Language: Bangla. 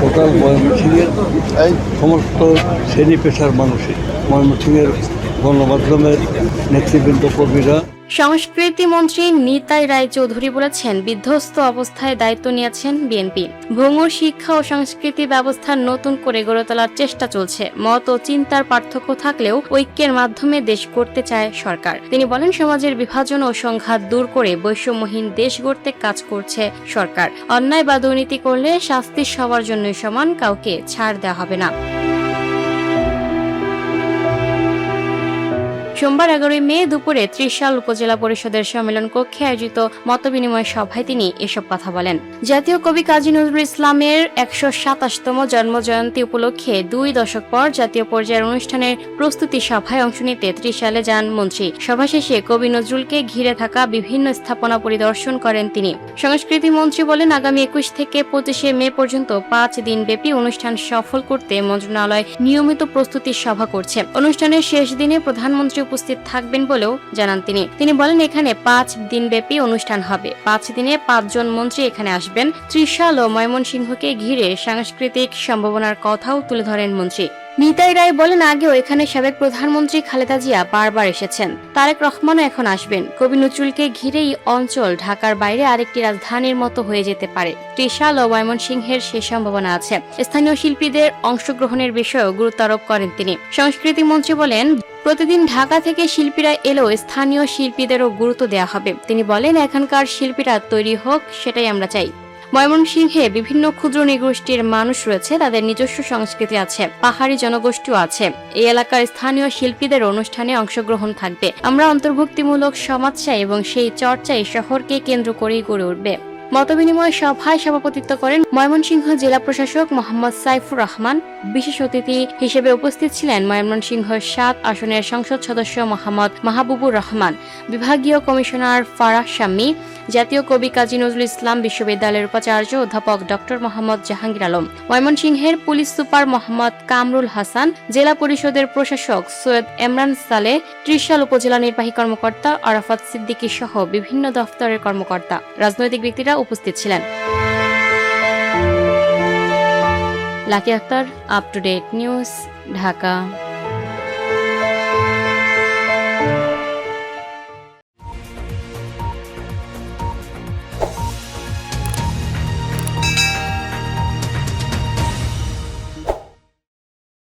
টোটাল ময়মনসিংহের সমস্ত শ্রেণী পেশার মানুষই, ময়মনসিংহের গণমাধ্যমের নেতৃবৃন্দ, কর্মীরা। সংস্কৃতি মন্ত্রী নিতাই রায়চৌধুরী বলেছেন, বিধ্বস্ত অবস্থায় দায়িত্ব নিয়েছেন বিএনপি। ভঙ্গুর শিক্ষা ও সংস্কৃতি ব্যবস্থা নতুন করে গড়ে তোলার চেষ্টা চলছে। মত ও চিন্তার পার্থক্য থাকলেও ঐক্যের মাধ্যমে দেশ গড়তে চায় সরকার। তিনি বলেন, সমাজের বিভাজন ও সংঘাত দূর করে বৈষম্যহীন দেশ গড়তে কাজ করছে সরকার। অন্যায় বা দুর্নীতি করলে শাস্তি সবার জন্যই সমান, কাউকে ছাড় দেওয়া হবে না। সোমবার 11 মে দুপুরে ত্রিশাল উপজেলা পরিষদের সম্মেলন কক্ষে আয়োজিত মতবিনিময় সভায় তিনি এসব কথা বলেন। জাতীয় কবি কাজী নজরুল ইসলামের 127তম জন্মজয়ন্তী উপলক্ষে 2 দশক পর জাতীয় পর্যায়ের অনুষ্ঠানের প্রস্তুতি সভায় অংশ নিতে ত্রিশালে যান মন্ত্রী। সভা শেষে কবি নজরুলকে ঘিরে থাকা বিভিন্ন স্থাপনা পরিদর্শন করেন তিনি। সংস্কৃতি মন্ত্রী বলেন, আগামী 21 থেকে 25 মে পর্যন্ত 5 দিনব্যাপী অনুষ্ঠান সফল করতে মন্ত্রণালয় নিয়মিত প্রস্তুতি সভা করছে। অনুষ্ঠানের শেষ দিনে প্রধানমন্ত্রী উপস্থিত থাকবেন বলেও জানান তিনি বলেন, এখানে 5 দিনব্যাপী অনুষ্ঠান হবে। 5 দিনে 5 জন মন্ত্রী এখানে আসবেন। ত্রিশাল ও ময়মনসিংহকে ঘিরে সাংস্কৃতিক সম্ভাবনার কথাও তুলে ধরেন মন্ত্রী। নিতাই রায় বলেন, আগেও এখানে সাবেক প্রধানমন্ত্রী খালেদা জিয়া বারবার এসেছেন। তারেক রহমানও এখন আসবেন। কবি নজরুলকে ঘিরেই অঞ্চল ঢাকার বাইরে আরেকটি রাজধানীর মতো হয়ে যেতে পারে। ত্রিশাল ও ময়মনসিংহের সে সম্ভাবনা আছে। স্থানীয় শিল্পীদের অংশগ্রহণের বিষয়েও গুরুত্ব আরোপ করেন তিনি। সংস্কৃতি মন্ত্রী বলেন, প্রতিদিন ঢাকা থেকে শিল্পীরা এলেও স্থানীয় শিল্পীদেরও গুরুত্ব দেওয়া হবে। তিনি বলেন, এখানকার শিল্পীরা তৈরি হোক, সেটাই আমরা চাই। ময়মনসিংহে বিভিন্ন ক্ষুদ্র নৃগোষ্ঠীর মানুষ রয়েছে, তাদের নিজস্ব সংস্কৃতি আছে, পাহাড়ি জনগোষ্ঠীও আছে। এই এলাকার স্থানীয় শিল্পীদের অনুষ্ঠানে অংশগ্রহণ থাকবে। আমরা অন্তর্ভুক্তিমূলক সমাজ চাই এবং সেই চর্চাই শহরকে কেন্দ্র করেই গড়ে উঠবে। মতবিনিময় সভায় সভাপতিত্ব করেন ময়মনসিংহ জেলা প্রশাসক মোহাম্মদ সাইফুর রহমান। বিশেষ অতিথি হিসেবে উপস্থিত ছিলেন ময়মনসিংহ 7 আসনের সংসদ সদস্য মোহাম্মদ মাহবুবুর রহমান, বিভাগীয় কমিশনার ফারাহ শাম্মী, জাতীয় কবি কাজী নজরুল ইসলাম বিশ্ববিদ্যালয়ের উপাচার্য অধ্যাপক ডক্টর মোহাম্মদ জাহাঙ্গীর আলম, ময়মনসিংহের পুলিশ সুপার মোহাম্মদ কামরুল হাসান, জেলা পরিষদের প্রশাসক সৈয়দ এমরান সালেহ, ত্রিশাল উপজেলা নির্বাহী কর্মকর্তা আরাফাত সিদ্দিকী সহ বিভিন্ন দফতরের কর্মকর্তা, রাজনৈতিক ব্যক্তিরা উপস্থিত ছিলেন। Lucky Akter, up to date news, Dhaka.